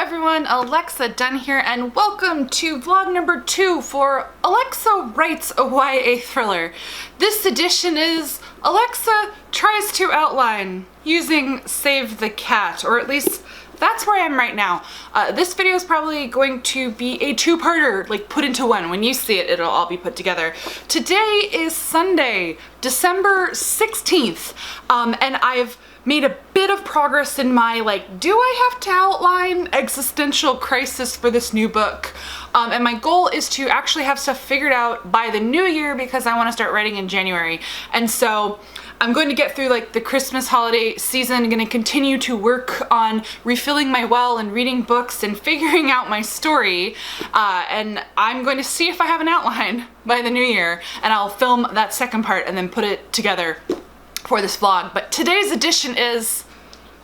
everyone, Alexa Donne here, and welcome to vlog number 2 for Alexa Writes a YA Thriller. This edition is Alexa Tries to Outline using Save the Cat, or at least that's where I am right now. This video is probably going to be a two-parter, like put into one. When you see it, it'll all be put together. Today is Sunday, December 16th, and I've made a bit of progress in my, do I have to outline existential crisis for this new book? And my goal is to actually have stuff figured out by the new year because I want to start writing in January. And so I'm going to get through the Christmas holiday season. I'm going to continue to work on refilling my well and reading books and figuring out my story. And I'm going to see if I have an outline by the new year, and I'll film that second part and then put it together for this vlog. But today's edition is,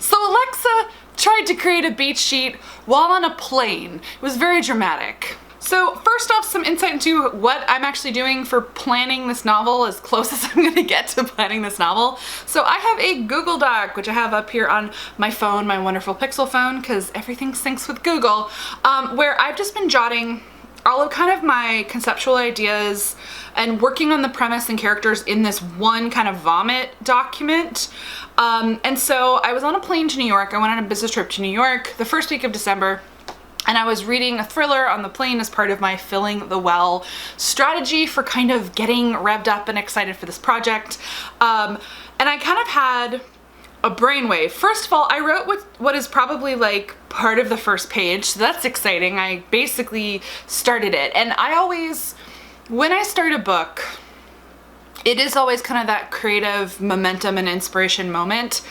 so Alexa tried to create a beat sheet while on a plane. It was very dramatic. So first off, some insight into what I'm actually doing for planning this novel, as close as I'm gonna get to planning this novel. So I have a Google Doc, which I have up here on my phone, my wonderful Pixel phone, because everything syncs with Google, where I've just been jotting all of kind of my conceptual ideas and working on the premise and characters in this one kind of vomit document. And so I was on a plane to New York. I went on a business trip to New York the first week of December, and I was reading a thriller on the plane as part of my filling the well strategy for kind of getting revved up and excited for this project. And I kind of had a brainwave. First of all, I wrote what is probably part of the first page, so that's exciting. I basically started it, and I always, when I start a book, it is always kind of that creative momentum and inspiration moment.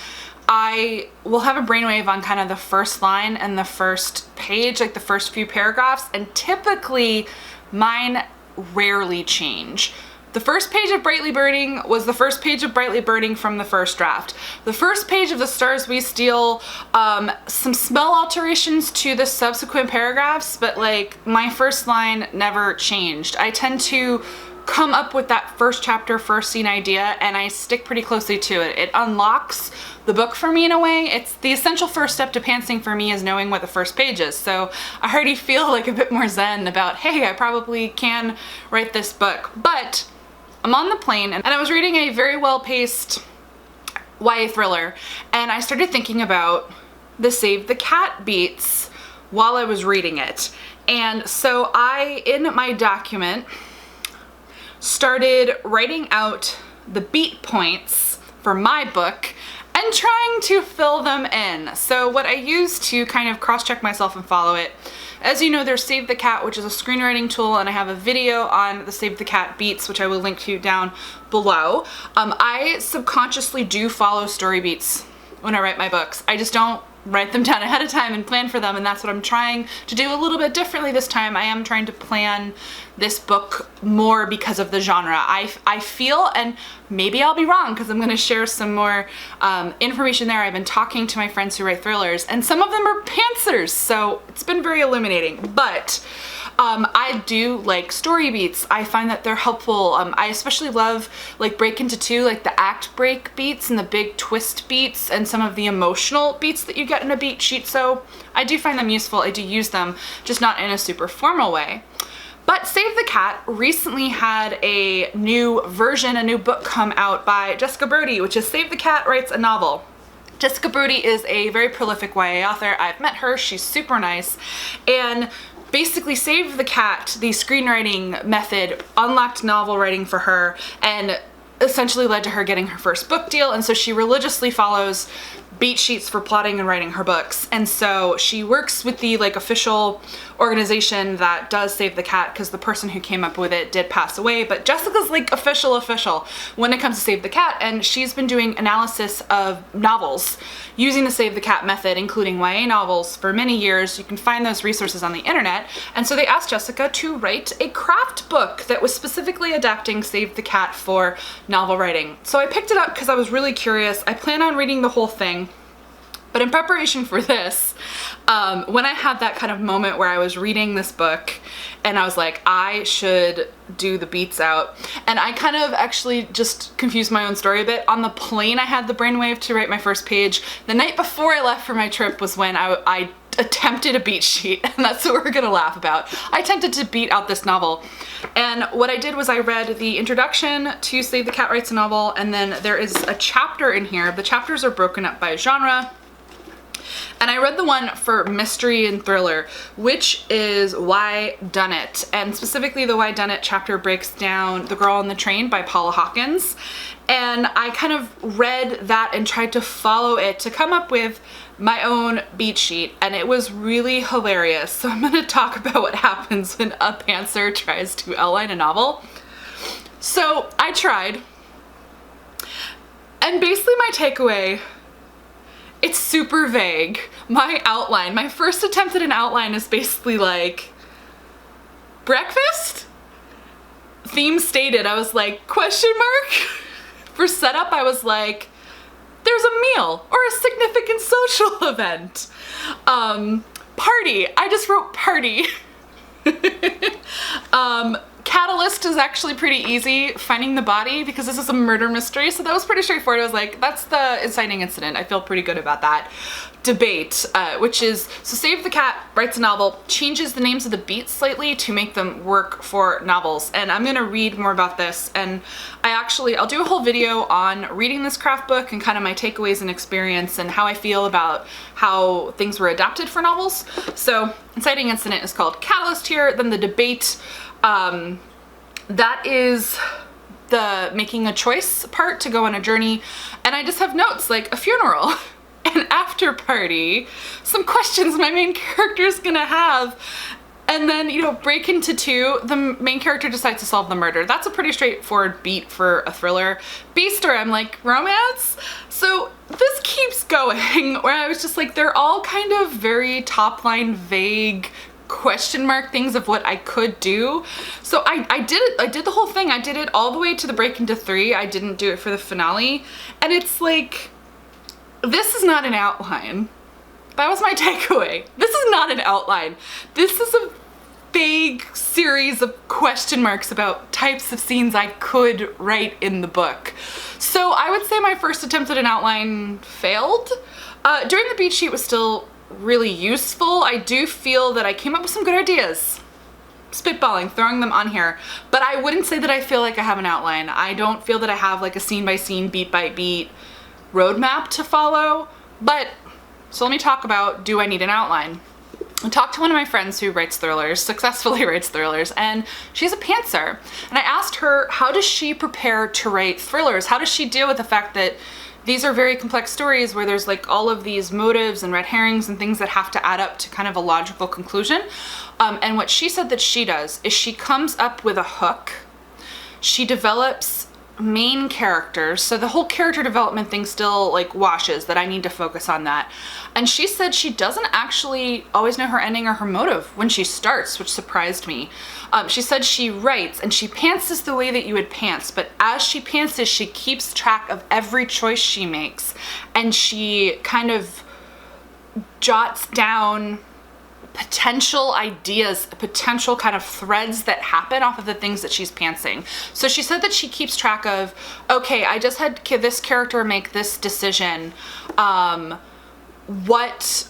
I will have a brainwave on kind of the first line and the first page, the first few paragraphs, and typically mine rarely change. The first page of Brightly Burning was the first page of Brightly Burning from the first draft. The first page of The Stars We Steal, some small alterations to the subsequent paragraphs, but my first line never changed. I tend to come up with that first chapter, first scene idea, and I stick pretty closely to it. It unlocks the book for me in a way. It's the essential first step to pantsing for me is knowing what the first page is. So I already feel a bit more zen about, hey, I probably can write this book. But I'm on the plane, and I was reading a very well-paced YA thriller, and I started thinking about the Save the Cat beats while I was reading it. And so I, in my document, started writing out the beat points for my book and trying to fill them in. So what I use to kind of cross-check myself and follow it, as you know, there's Save the Cat, which is a screenwriting tool, and I have a video on the Save the Cat beats, which I will link to down below. I subconsciously do follow story beats when I write my books. I just don't write them down ahead of time and plan for them, and that's what I'm trying to do a little bit differently this time. I am trying to plan this book more because of the genre. I feel, and maybe I'll be wrong because I'm going to share some more information there. I've been talking to my friends who write thrillers, and some of them are pantsers, so it's been very illuminating. But I do like story beats. I find that they're helpful. I especially love break into two, the act break beats and the big twist beats and some of the emotional beats that you get in a beat sheet. So I do find them useful. I do use them, just not in a super formal way. But Save the Cat recently had a new version, a new book come out by Jessica Brody, which is Save the Cat Writes a Novel. Jessica Brody is a very prolific YA author. I've met her. She's super nice. And basically Save the Cat, the screenwriting method, unlocked novel writing for her and essentially led to her getting her first book deal. And so she religiously follows beat sheets for plotting and writing her books. And so she works with the official organization that does Save the Cat, because the person who came up with it did pass away, but Jessica's official when it comes to Save the Cat, and she's been doing analysis of novels using the Save the Cat method, including YA novels, for many years. You can find those resources on the internet. And so they asked Jessica to write a craft book that was specifically adapting Save the Cat for novel writing. So I picked it up because I was really curious. I plan on reading the whole thing. But in preparation for this, when I had that kind of moment where I was reading this book and I was like, I should do the beats out. And I kind of actually just confused my own story a bit. On the plane, I had the brainwave to write my first page. The night before I left for my trip was when I attempted a beat sheet, and that's what we're gonna laugh about. I attempted to beat out this novel, and what I did was I read the introduction to Save the Cat Writes a Novel, and then there is a chapter in here. The chapters are broken up by genre, and I read the one for mystery and thriller, which is Why Done It, and specifically the Why Done It chapter breaks down The Girl on the Train by Paula Hawkins, and I kind of read that and tried to follow it to come up with my own beat sheet, and it was really hilarious. So I'm gonna talk about what happens when a pantser tries to outline a novel. So I tried, and basically my takeaway, it's super vague. My outline, my first attempt at an outline is basically like, breakfast? Theme stated, I was like, question mark? For setup, I was like, there's a meal or a significant social event. Party, I just wrote party. Catalyst is actually pretty easy, finding the body, because this is a murder mystery, so that was pretty straightforward. I was like, that's the inciting incident. I feel pretty good about that. Debate, which is, so Save the Cat Writes a Novel changes the names of the beats slightly to make them work for novels, and I'm gonna read more about this, and I'll do a whole video on reading this craft book and kind of my takeaways and experience and how I feel about how things were adapted for novels. So inciting incident is called Catalyst here, then the debate, that is the making a choice part to go on a journey, and I just have notes like a funeral, an after party, some questions my main character is gonna have, and then, you know, break into two, the main character decides to solve the murder. That's a pretty straightforward beat for a thriller. B story, I'm like, romance? So this keeps going, where I was just like, they're all kind of very top line vague question mark things of what I could do. So I did the whole thing. I did it all the way to the break into 3. I didn't do it for the finale. And it's like, this is not an outline. That was my takeaway. This is not an outline. This is a vague series of question marks about types of scenes I could write in the book. So I would say my first attempt at an outline failed. Doing the beat sheet was still really useful. I do feel that I came up with some good ideas. Spitballing, throwing them on here, but I wouldn't say that I feel like I have an outline. I don't feel that I have like a scene by scene, beat by beat roadmap to follow, but so let me talk about, do I need an outline? I talked to one of my friends who writes thrillers, successfully writes thrillers, and she's a pantser. And I asked her, how does she prepare to write thrillers? How does she deal with the fact that these are very complex stories where there's like all of these motives and red herrings and things that have to add up to kind of a logical conclusion? And what she said that she does is she comes up with a hook. She develops main characters, so the whole character development thing still like washes, that I need to focus on that. And she said she doesn't actually always know her ending or her motive when she starts, which surprised me. She said she writes and she pantses the way that you would pants, but as she pantses, she keeps track of every choice she makes, and she kind of jots down potential ideas, potential kind of threads that happen off of the things that she's pantsing. So she said that she keeps track of, okay, I just had this character make this decision. What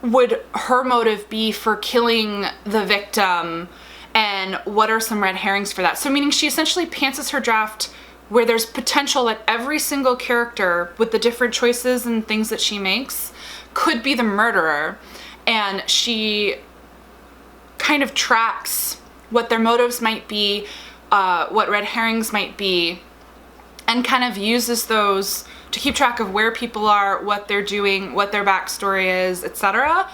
would her motive be for killing the victim? And what are some red herrings for that? So meaning she essentially pantses her draft where there's potential that every single character with the different choices and things that she makes could be the murderer. And she kind of tracks what their motives might be, what red herrings might be, and kind of uses those to keep track of where people are, what they're doing, what their backstory is, etc.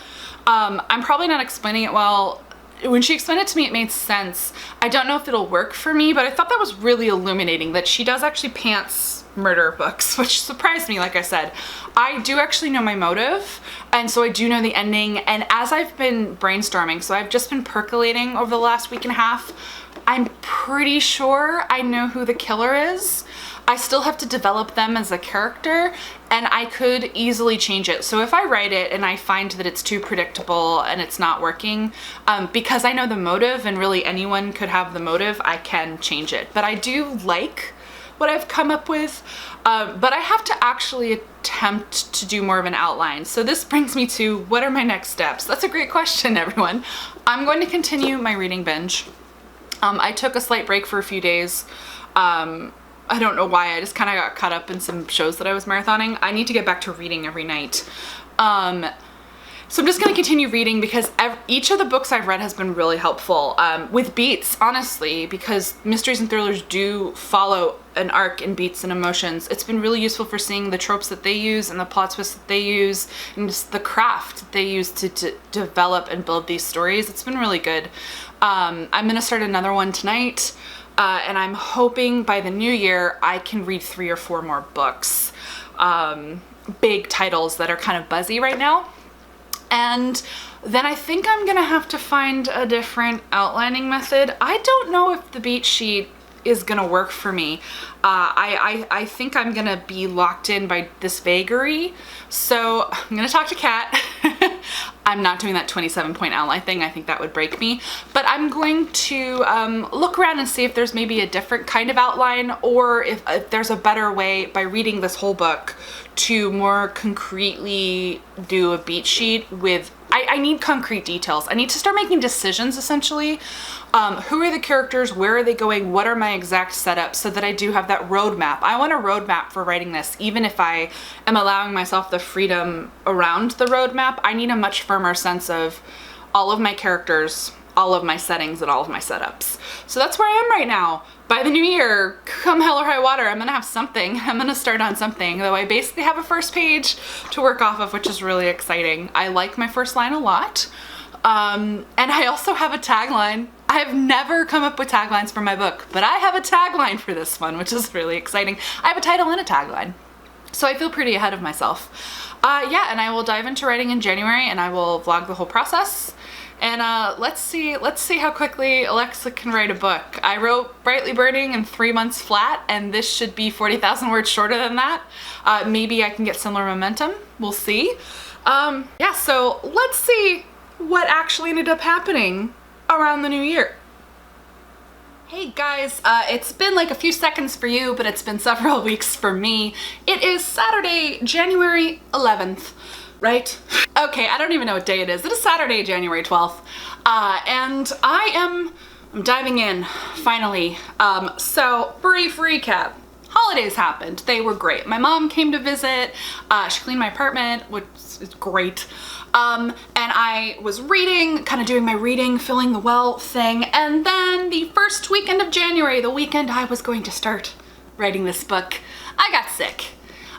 I'm probably not explaining it well. When she explained it to me, it made sense. I don't know if it'll work for me, but I thought that was really illuminating, that she does actually pants murder books, which surprised me. Like I said, I do actually know my motive, and so I do know the ending. And as I've been brainstorming, so I've just been percolating over the last week and a half, I'm pretty sure I know who the killer is. I still have to develop them as a character, and I could easily change it. So if I write it and I find that it's too predictable and it's not working, because I know the motive and really anyone could have the motive, I can change it. But I do like what I've come up with, but I have to actually attempt to do more of an outline. So this brings me to, what are my next steps? That's a great question, everyone. I'm going to continue my reading binge. I took a slight break for a few days. I don't know why, I just kind of got caught up in some shows that I was marathoning. I need to get back to reading every night. So I'm just going to continue reading because each of the books I've read has been really helpful, with beats, honestly, because mysteries and thrillers do follow an arc in beats and emotions. It's been really useful for seeing the tropes that they use and the plot twists that they use and just the craft that they use to develop and build these stories. It's been really good. I'm going to start another one tonight, and I'm hoping by the new year I can read 3 or 4 more books, big titles that are kind of buzzy right now. And then I think I'm gonna have to find a different outlining method. I don't know if the beat sheet is gonna work for me. I think I'm gonna be locked in by this vagary. So I'm gonna talk to Kat. I'm not doing that 27-point outline thing. I think that would break me. But I'm going to look around and see if there's maybe a different kind of outline, or if there's a better way by reading this whole book to more concretely do a beat sheet with, I need concrete details. I need to start making decisions, essentially. Who are the characters? Where are they going? What are my exact setups, so that I do have that roadmap. I want a roadmap for writing this, even if I am allowing myself the freedom around the roadmap. I need a much firmer sense of all of my characters, all of my settings, and all of my setups. So that's where I am right now. By the new year, come hell or high water, I'm gonna have something. I'm gonna start on something, though I basically have a first page to work off of, which is really exciting. I like my first line a lot. And I also have a tagline. I have never come up with taglines for my book, but I have a tagline for this one, which is really exciting. I have a title and a tagline, so I feel pretty ahead of myself. Yeah, and I will dive into writing in January, and I will vlog the whole process. And let's see how quickly Alexa can write a book. I wrote Brightly Burning in 3 months flat, and this should be 40,000 words shorter than that. Maybe I can get similar momentum. We'll see. Yeah, so let's see what actually ended up happening around the new year. Hey guys, it's been like a few seconds for you, but it's been several weeks for me. It is Saturday, January 11th. Right? Okay, I don't even know what day it is. It is Saturday, January 12th. And I'm diving in, finally. So, brief recap. Holidays happened. They were great. My mom came to visit. She cleaned my apartment, which is great. And I was reading, kind of doing my reading, filling the well thing. And then the first weekend of January, the weekend I was going to start writing this book, I got sick.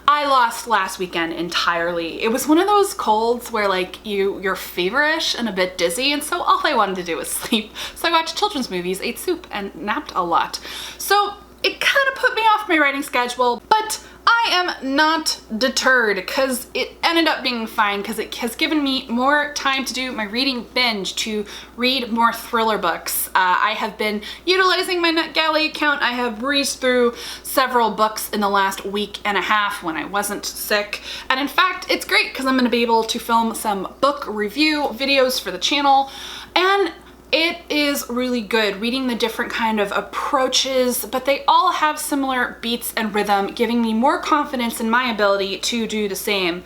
I lost last weekend entirely. It was one of those colds where like you're feverish and a bit dizzy, and so all I wanted to do was sleep. So I watched children's movies, ate soup, and napped a lot. So it kind of put me off my writing schedule, but I am not deterred because it ended up being fine, because it has given me more time to do my reading binge, to read more thriller books. I have been utilizing my NetGalley account. I have breezed through several books in the last week and a half when I wasn't sick. And in fact, it's great because I'm going to be able to film some book review videos for the channel. And it is really good reading the different kind of approaches, but they all have similar beats and rhythm, giving me more confidence in my ability to do the same.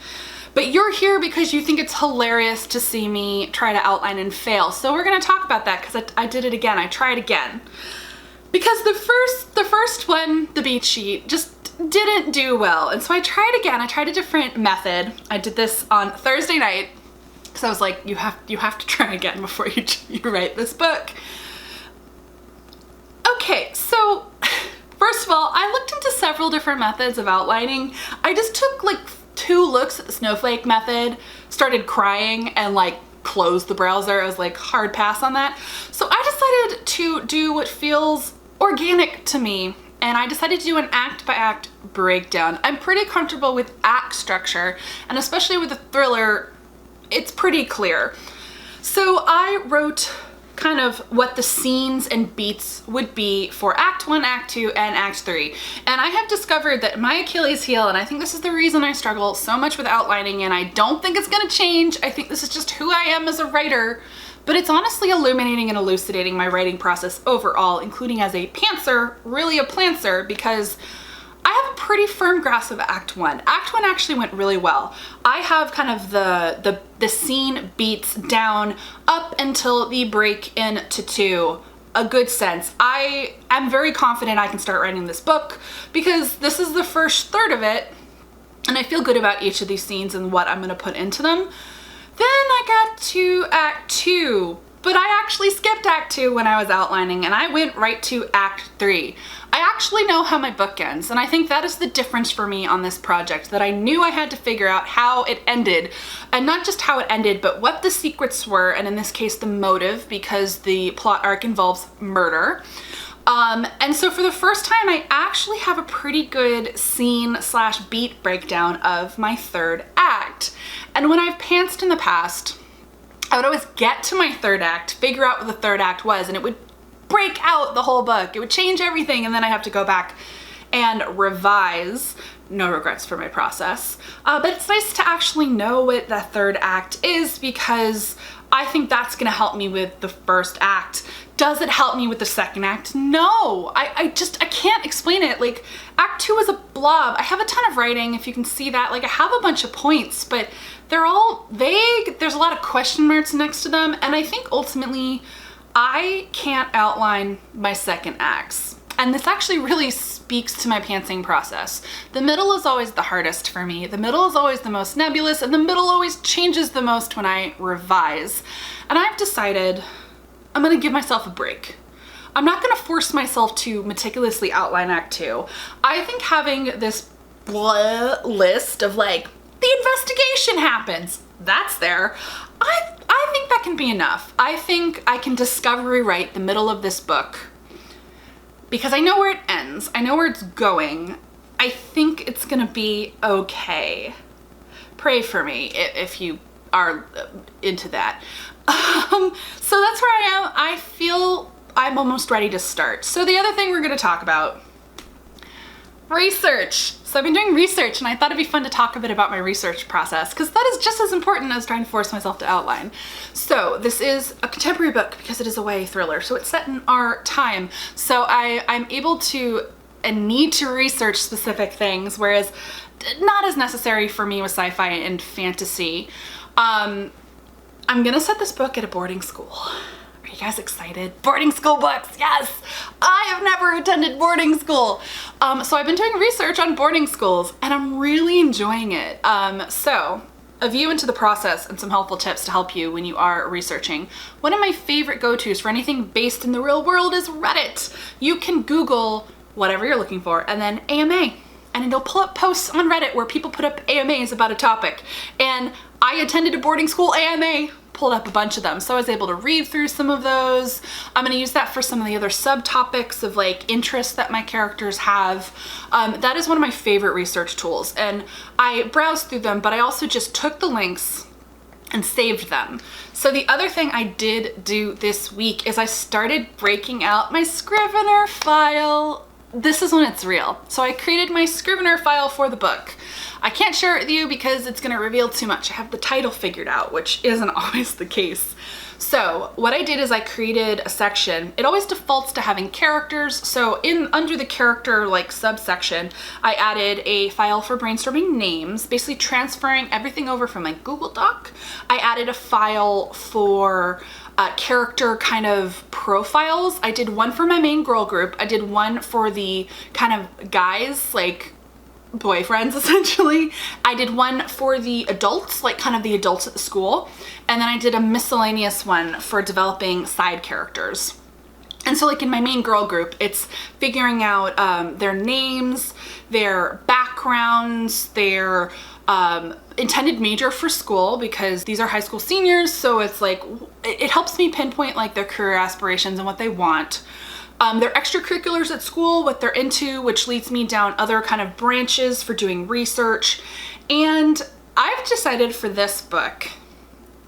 But you're here because you think it's hilarious to see me try to outline and fail. So we're gonna talk about that, because I did it again. I tried again. Because the first one, the beat sheet, just didn't do well. And so I tried again. I tried a different method. I did this on Thursday night. So I was like, you have to try again before you write this book. Okay, so first of all, I looked into several different methods of outlining. I just took like 2 looks at the snowflake method, started crying, and like closed the browser. I was like, hard pass on that. So I decided to do what feels organic to me, and I decided to do an act-by-act breakdown. I'm pretty comfortable with act structure, and especially with a thriller, it's pretty clear. So I wrote kind of what the scenes and beats would be for Act 1, Act 2, and Act 3. And I have discovered that my Achilles heel, and I think this is the reason I struggle so much with outlining, and I don't think it's gonna change. I think this is just who I am as a writer, but it's honestly illuminating and elucidating my writing process overall, including as a pantser, really a plantser, because pretty firm grasp of Act 1. Act 1 actually went really well. I have kind of the scene beats down up until the break into 2 a good sense. I am very confident I can start writing this book because this is the first third of it, and I feel good about each of these scenes and what I'm going to put into them. Then I got to Act 2, but I actually skipped Act 2 when I was outlining, and I went right to Act 3. I actually know how my book ends, and I think that is the difference for me on this project, that I knew I had to figure out how it ended, and not just how it ended, but what the secrets were, and in this case, the motive, because the plot arc involves murder. And so for the first time, I actually have a pretty good scene/beat breakdown of my third act. And when I've pantsed in the past, I would always get to my third act, figure out what the third act was, and it would break out the whole book. It would change everything, and then I have to go back and revise. No regrets for my process. But it's nice to actually know what the third act is, because I think that's gonna help me with the first act. Does it help me with the second act? No, I can't explain it. Like, Act 2 is a blob. I have a ton of writing, if you can see that. Like, I have a bunch of points, but they're all vague. There's a lot of question marks next to them, and I think ultimately I can't outline my second acts. And this actually really speaks to my pantsing process. The middle is always the hardest for me. The middle is always the most nebulous, and the middle always changes the most when I revise. And I've decided I'm gonna give myself a break. I'm not gonna force myself to meticulously outline Act 2. I think having this list of like, the investigation happens, that's there. I think that can be enough. I think I can discovery write the middle of this book because I know where it ends. I know where it's going. I think it's gonna be okay. Pray for me if you are into that. So that's where I am. I feel I'm almost ready to start. So the other thing we're gonna talk about, research. So I've been doing research, and I thought it'd be fun to talk a bit about my research process, because that is just as important as trying to force myself to outline. So this is a contemporary book because it is a YA thriller, so it's set in our time. So I'm able to and need to research specific things, whereas not as necessary for me with sci-fi and fantasy. I'm gonna set this book at a boarding school. Are you guys excited? Boarding school books, yes! I have never attended boarding school. So I've been doing research on boarding schools, and I'm really enjoying it. So a view into the process and some helpful tips to help you when you are researching. One of my favorite go-tos for anything based in the real world is Reddit. You can Google whatever you're looking for and then AMA, and it'll pull up posts on Reddit where people put up AMAs about a topic. And I attended a boarding school AMA, pulled up a bunch of them, so I was able to read through some of those. I'm gonna use that for some of the other subtopics of like interests that my characters have. That is one of my favorite research tools, and I browsed through them, but I also just took the links and saved them. So the other thing I did do this week is I started breaking out my Scrivener file. This is when it's real. So I created my Scrivener file for the book. I can't share it with you because it's gonna reveal too much. I have the title figured out, which isn't always the case. So what I did is I created a section. It always defaults to having characters. So under the character like subsection, I added a file for brainstorming names, basically transferring everything over from my Google Doc. I added a file for character kind of profiles. I did one for my main girl group. I did one for the kind of guys, like boyfriends essentially. I did one for the adults, like kind of the adults at the school. And then I did a miscellaneous one for developing side characters. And so like in my main girl group, it's figuring out their names, their backgrounds, their intended major for school, because these are high school seniors. So it's like, it helps me pinpoint like their career aspirations and what they want. Their extracurriculars at school, what they're into, which leads me down other kind of branches for doing research. And I've decided for this book,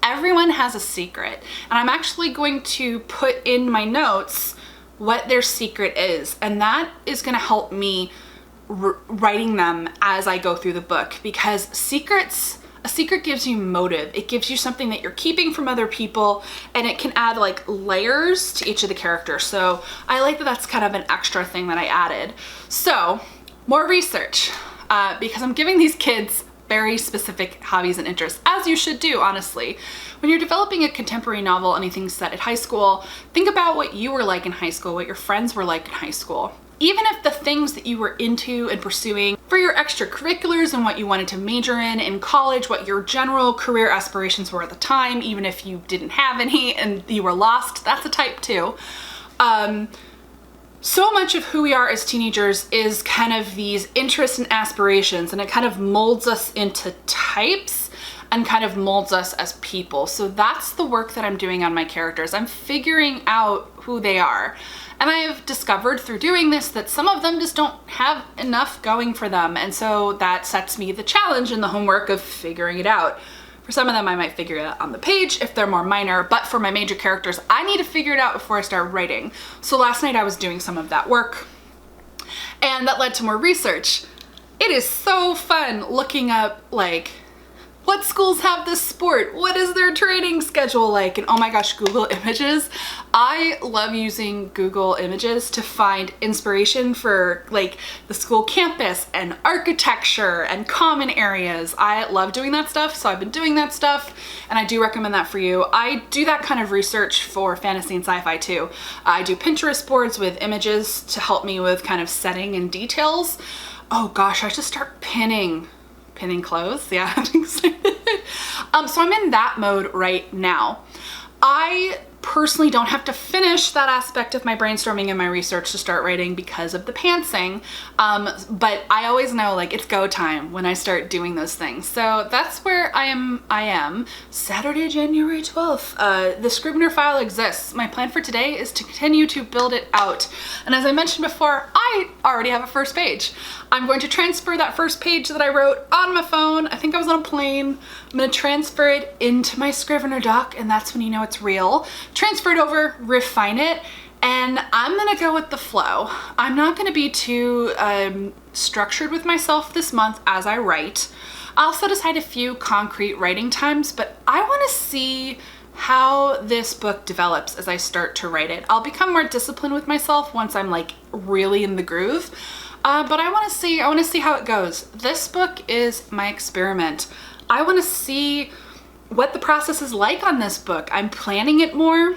everyone has a secret, and I'm actually going to put in my notes what their secret is, and that is going to help me writing them as I go through the book, because a secret gives you motive. It gives you something that you're keeping from other people, and it can add like layers to each of the characters. So I like that that's kind of an extra thing that I added. So more research, because I'm giving these kids very specific hobbies and interests, as you should do, honestly. When you're developing a contemporary novel, anything set at high school, think about what you were like in high school, what your friends were like in high school. Even if the things that you were into and pursuing for your extracurriculars and what you wanted to major in college, what your general career aspirations were at the time, even if you didn't have any and you were lost, that's a type too. So much of who we are as teenagers is kind of these interests and aspirations, and it kind of molds us into types and kind of molds us as people. So that's the work that I'm doing on my characters. I'm figuring out who they are. And I have discovered through doing this that some of them just don't have enough going for them. And so that sets me the challenge and the homework of figuring it out. For some of them, I might figure it out on the page if they're more minor, but for my major characters, I need to figure it out before I start writing. So last night I was doing some of that work, and that led to more research. It is so fun looking up, like, what schools have this sport? What is their training schedule like? And oh my gosh, Google Images. I love using Google Images to find inspiration for like the school campus and architecture and common areas. I love doing that stuff, so I've been doing that stuff, and I do recommend that for you. I do that kind of research for fantasy and sci-fi too. I do Pinterest boards with images to help me with kind of setting and details. Oh gosh, I should start pinning clothes. Yeah, I'm excited. So I'm in that mode right now. I personally don't have to finish that aspect of my brainstorming and my research to start writing because of the pantsing, but I always know like it's go time when I start doing those things. So that's where I am. Saturday, January 12th. The Scrivener file exists. My plan for today is to continue to build it out. And as I mentioned before, I already have a first page. I'm going to transfer that first page that I wrote on my phone. I think I was on a plane. I'm gonna transfer it into my Scrivener doc, and that's when you know it's real. Transfer it over, refine it, and I'm gonna go with the flow. I'm not gonna be too structured with myself this month as I write. I'll set aside a few concrete writing times, but I wanna see how this book develops as I start to write it. I'll become more disciplined with myself once I'm like really in the groove. But I want to see how it goes. This book is my experiment. I want to see what the process is like on this book. I'm planning it more.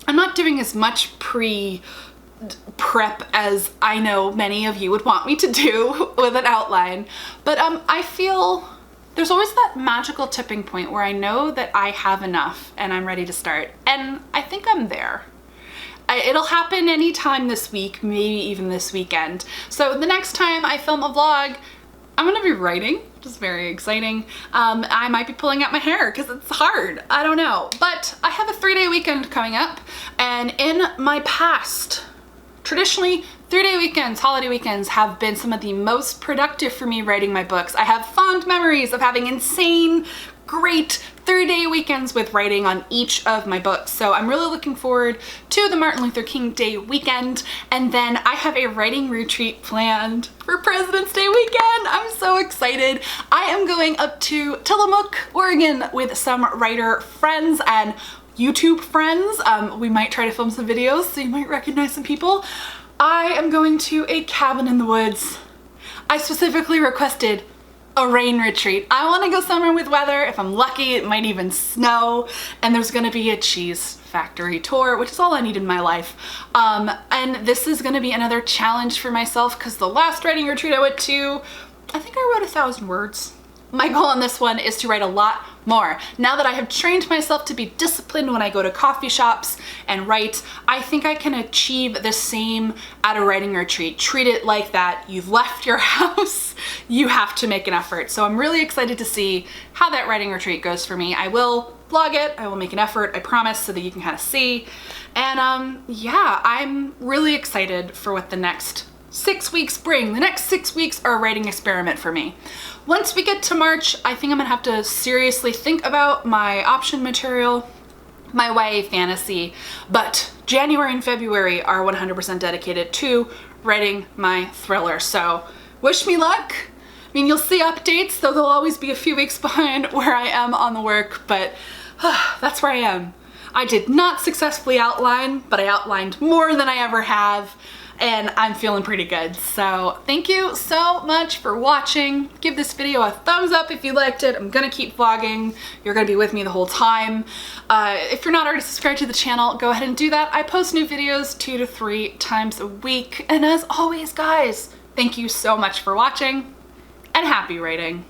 I'm not doing as much prep as I know many of you would want me to do with an outline. But I feel there's always that magical tipping point where I know that I have enough and I'm ready to start. And I think I'm there. It'll happen anytime this week, maybe even this weekend. So the next time I film a vlog, I'm gonna be writing, which is very exciting. I might be pulling out my hair because it's hard, I don't know. But I have a 3-day weekend coming up, and in my past, traditionally, 3-day weekends, holiday weekends have been some of the most productive for me writing my books. I have fond memories of having insane, great 3-day weekends with writing on each of my books. So I'm really looking forward to the Martin Luther King Day weekend. And then I have a writing retreat planned for President's Day weekend. I'm so excited. I am going up to Tillamook, Oregon with some writer friends and YouTube friends. We might try to film some videos, so you might recognize some people. I am going to a cabin in the woods. I specifically requested a rain retreat. I want to go somewhere with weather. If I'm lucky, it might even snow, and there's gonna be a cheese factory tour, which is all I need in my life. And this is gonna be another challenge for myself because the last writing retreat I went to, I think I wrote 1,000 words. My goal on this one is to write a lot more. Now that I have trained myself to be disciplined when I go to coffee shops and write, I think I can achieve the same at a writing retreat. Treat it like that. You've left your house, you have to make an effort. So I'm really excited to see how that writing retreat goes for me. I will vlog it, I will make an effort, I promise, so that you can kind of see. And yeah, I'm really excited for what the next 6 weeks bring. The next 6 weeks are a writing experiment for me. Once we get to March, I think I'm gonna have to seriously think about my option material, my YA fantasy, but January and February are 100% dedicated to writing my thriller. So wish me luck. I mean, you'll see updates, though they'll always be a few weeks behind where I am on the work, but that's where I am. I did not successfully outline, but I outlined more than I ever have. and I'm feeling pretty good. So thank you so much for watching. Give this video a thumbs up if you liked it. I'm gonna keep vlogging. You're gonna be with me the whole time. If you're not already subscribed to the channel, go ahead and do that. I post new videos 2 to 3 times a week. And as always, guys, thank you so much for watching, and happy writing.